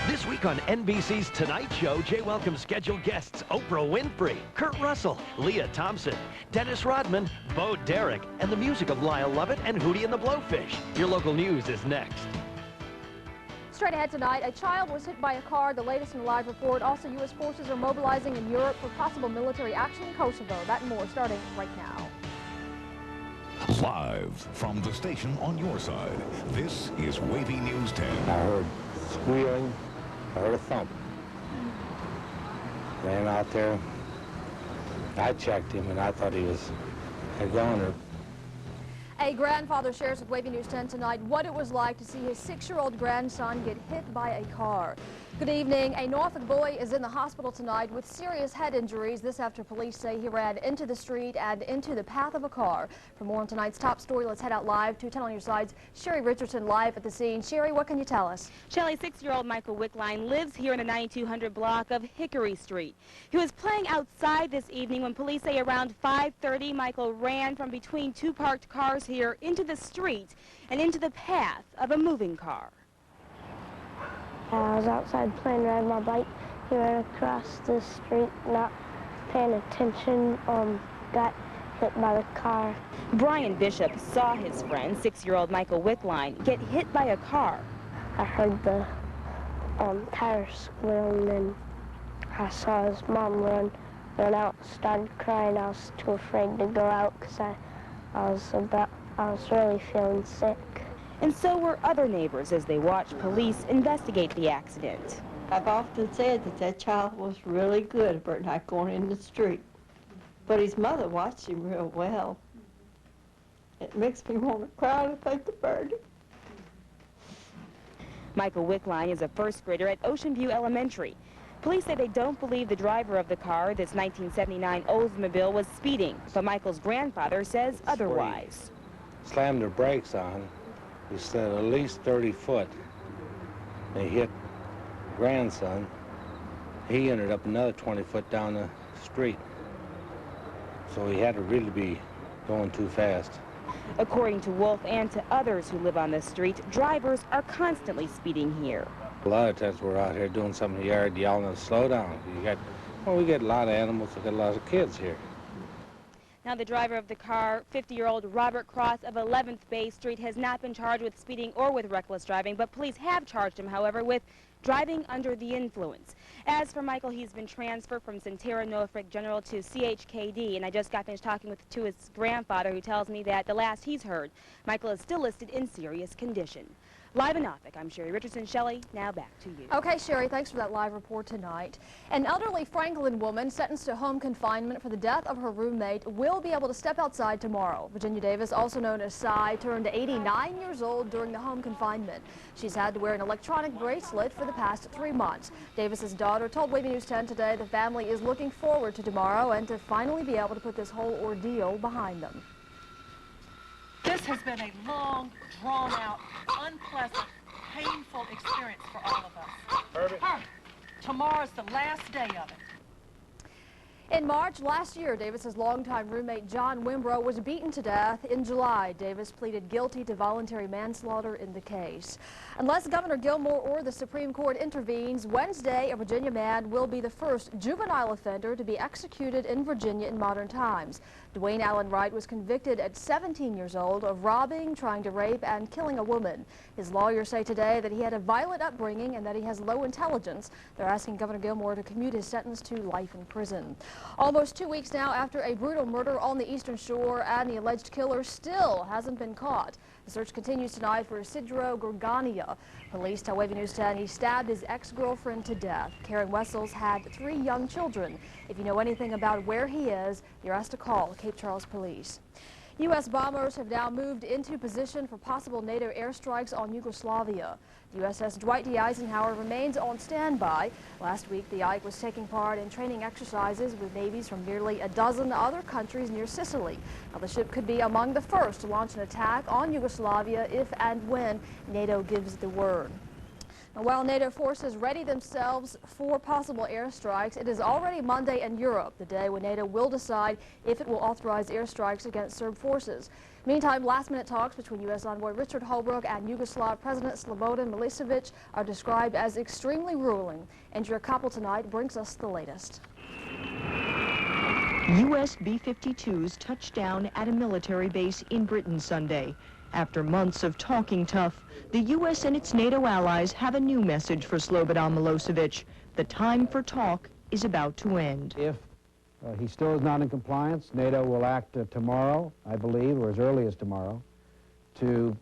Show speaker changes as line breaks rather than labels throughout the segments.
This week on NBC's Tonight Show, Jay welcomes scheduled guests Oprah Winfrey, Kurt Russell, Leah Thompson, Dennis Rodman, Bo Derek, and the music of Lyle Lovett and Hootie and the Blowfish. Your local news is next.
Straight ahead tonight, a child was hit by a car, the latest in a live report. Also, U.S. forces are mobilizing in Europe for possible military action in Kosovo. That and more starting right now.
Live from the station on your side, this is WAVY News 10.
I heard squealing, I heard a thump. Ran out there. I checked him and I thought he was a goner.
A grandfather shares with WAVY News 10 tonight what it was like to see his 6-year-old grandson get hit by a car. Good evening. A Nofolk boy is in the hospital tonight with serious head injuries. This after police say he ran into the street and into the path of a car. For more on tonight's top story, let's head out live to 10 on your sides. Shelley Richardson live at the scene. Sherry, what can you tell us?
Shelley, 6-year-old Michael Wickline lives here in the 9200 block of Hickory Street. He was playing outside this evening when police say around 5:30 Michael ran from between two parked cars here into the street and into the path of a moving car.
I was outside playing, riding my bike. He ran across the street, not paying attention, got hit by the car.
Brian Bishop saw his friend, 6-year-old Michael Wickline, get hit by a car.
I heard the tires squealing, and I saw his mom run out, started crying. I was too afraid to go out because I was really feeling sick.
And so were other neighbors as they watched police investigate the accident.
I've often said that that child was really good about not going in the street. But his mother watched him real well. It makes me want to cry to think about it.
Michael Wickline is a first grader at Ocean View Elementary. Police say they don't believe the driver of the car, this 1979 Oldsmobile, was speeding, but Michael's grandfather says otherwise.
Slammed their brakes on. He said at least 30 foot. They hit grandson. He ended up another 20 foot down the street. So he had to really be going too fast.
According to Wolf and to others who live on the street, drivers are constantly speeding here.
A lot of times we're out here doing something in the yard, yelling and slow down. We get a lot of animals, we got a lot of kids here.
Now the driver of the car, 50-year-old Robert Cross of 11th Bay Street, has not been charged with speeding or with reckless driving, but police have charged him, however, with driving under the influence. As for Michael, he's been transferred from Centera Norfolk General to CHKD, and I just got finished talking to his grandfather, who tells me that the last he's heard, Michael is still listed in serious condition. Live in Nofolk, I'm Shelley Richardson. Shelley, now back to you.
Okay, Sherry, thanks for that live report tonight. An elderly Franklin woman sentenced to home confinement for the death of her roommate will be able to step outside tomorrow. Virginia Davis, also known as Cy, turned 89 years old during the home confinement. She's had to wear an electronic bracelet for the past 3 months. Davis's daughter told WAVY News 10 today the family is looking forward to tomorrow and to finally be able to put this whole ordeal behind them.
This has been a long, drawn-out, unpleasant, painful experience for all of us. Tomorrow's the last day of it.
In March last year, Davis's longtime roommate John Wimbrow was beaten to death. In July, Davis pleaded guilty to voluntary manslaughter in the case. Unless Governor Gilmore or the Supreme Court intervenes, Wednesday, a Virginia man will be the first juvenile offender to be executed in Virginia in modern times. Dwayne Allen Wright was convicted at 17 years old of robbing, trying to rape, and killing a woman. His lawyers say today that he had a violent upbringing and that he has low intelligence. They're asking Governor Gilmore to commute his sentence to life in prison. Almost 2 weeks now after a brutal murder on the Eastern Shore, and the alleged killer still hasn't been caught. The search continues tonight for Isidro Gorgania. Police tell WAVY News 10 he stabbed his ex-girlfriend to death. Karen Wessels had 3 young children. If you know anything about where he is, you're asked to call Cape Charles Police. U.S. bombers have now moved into position for possible NATO airstrikes on Yugoslavia. The USS Dwight D. Eisenhower remains on standby. Last week, the Ike was taking part in training exercises with navies from nearly a dozen other countries near Sicily. Now, the ship could be among the first to launch an attack on Yugoslavia if and when NATO gives the word. While NATO forces ready themselves for possible airstrikes, it is already Monday in Europe, the day when NATO will decide if it will authorize airstrikes against Serb forces. Meantime, last-minute talks between U.S. envoy Richard Holbrooke and Yugoslav President Slobodan Milosevic are described as extremely grueling. Andrea Koppel tonight brings us the latest.
U.S. B-52s touched down at a military base in Britain Sunday. After months of talking tough, the U.S. and its NATO allies have a new message for Slobodan Milosevic. The time for talk is about to end.
If he still is not in compliance, NATO will act tomorrow, I believe, or as early as tomorrow, to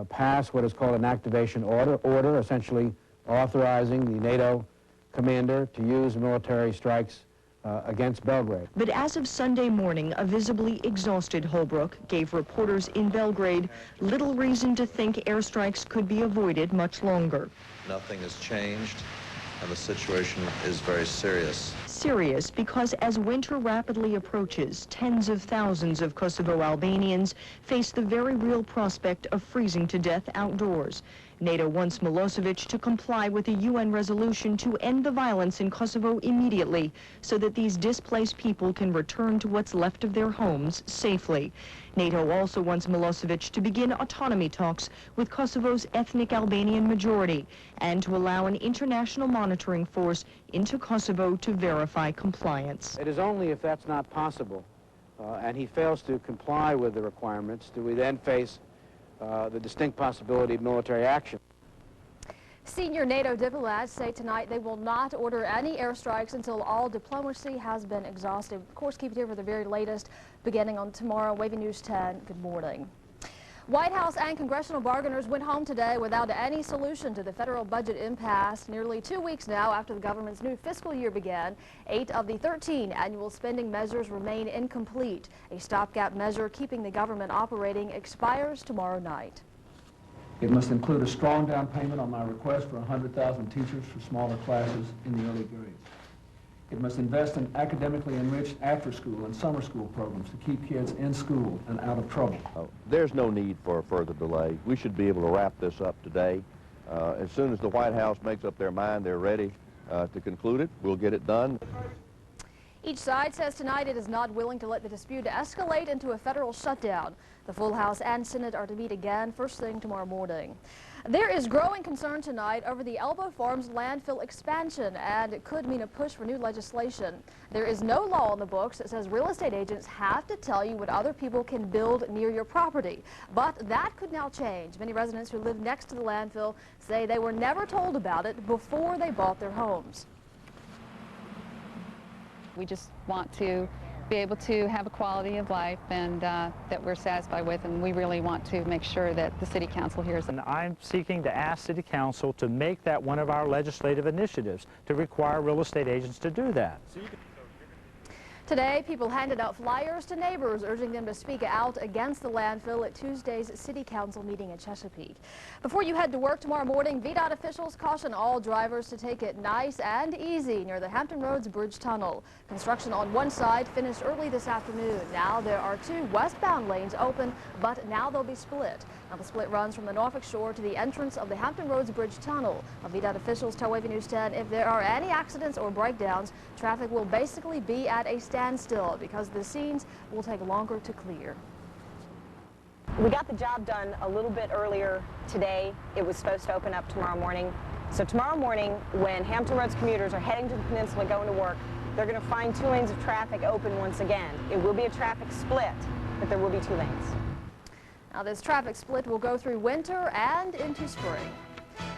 pass what is called an activation order, essentially authorizing the NATO commander to use military strikes against Belgrade.
But as of Sunday morning, a visibly exhausted Holbrooke gave reporters in Belgrade little reason to think airstrikes could be avoided much longer.
Nothing has changed, and the situation is very serious.
Serious because as winter rapidly approaches, tens of thousands of Kosovo Albanians face the very real prospect of freezing to death outdoors. NATO wants Milosevic to comply with a UN resolution to end the violence in Kosovo immediately so that these displaced people can return to what's left of their homes safely. NATO also wants Milosevic to begin autonomy talks with Kosovo's ethnic Albanian majority and to allow an international monitoring force into Kosovo to verify compliance.
It is only if that's not possible and he fails to comply with the requirements do we then face the distinct possibility of military action.
Senior NATO diplomats say tonight they will not order any airstrikes until all diplomacy has been exhausted. Of course, keep it here for the very latest beginning on tomorrow. WAVY News 10, good morning. White House and congressional bargainers went home today without any solution to the federal budget impasse. Nearly 2 weeks now after the government's new fiscal year began, 8 of the 13 annual spending measures remain incomplete. A stopgap measure keeping the government operating expires tomorrow night.
It must include a strong down payment on my request for 100,000 teachers for smaller classes in the early grades. It must invest in academically enriched after-school and summer school programs to keep kids in school and out of trouble.
There's no need for a further delay. We should be able to wrap this up today. As soon as the White House makes up their mind they're ready to conclude it, we'll get it done.
Each side says tonight it is not willing to let the dispute escalate into a federal shutdown. The full House and Senate are to meet again first thing tomorrow morning. There is growing concern tonight over the Elbow Farms landfill expansion, and it could mean a push for new legislation. There is no law on the books that says real estate agents have to tell you what other people can build near your property. But that could now change. Many residents who live next to the landfill say they were never told about it before they bought their homes.
We just want to be able to have a quality of life and that we're satisfied with, and we really want to make sure that the City Council hears it.
And I'm seeking to ask City Council to make that one of our legislative initiatives, to require real estate agents to do that.
Today, people handed out flyers to neighbors urging them to speak out against the landfill at Tuesday's City Council meeting in Chesapeake. Before you head to work tomorrow morning, VDOT officials caution all drivers to take it nice and easy near the Hampton Roads Bridge Tunnel. Construction on one side finished early this afternoon. Now there are 2 westbound lanes open, but now they'll be split. Now the split runs from the Norfolk shore to the entrance of the Hampton Roads Bridge Tunnel. VDOT officials tell WAVY News 10 if there are any accidents or breakdowns, traffic will basically be at a standstill because the scenes will take longer to clear.
We got the job done a little bit earlier today. It was supposed to open up tomorrow morning. So tomorrow morning, when Hampton Roads commuters are heading to the peninsula going to work, they're going to find 2 lanes of traffic open once again. It will be a traffic split, but there will be 2 lanes.
Now this traffic split will go through winter and into spring.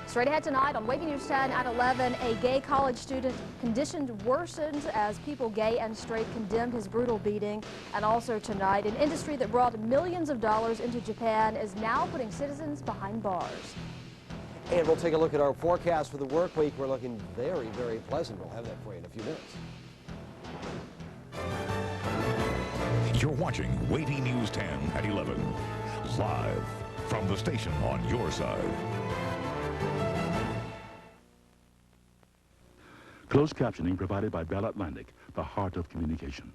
Straight ahead tonight on WAVY News 10 at 11, a gay college student condition worsened as people gay and straight condemned his brutal beating. And also tonight, an industry that brought millions of dollars into Japan is now putting citizens behind bars.
And we'll take a look at our forecast for the work week. We're looking very, very pleasant. We'll have that for you in a few minutes.
You're watching WAVY News 10 at 11, live from the station on your side.
Closed captioning provided by Bell Atlantic, the heart of communication.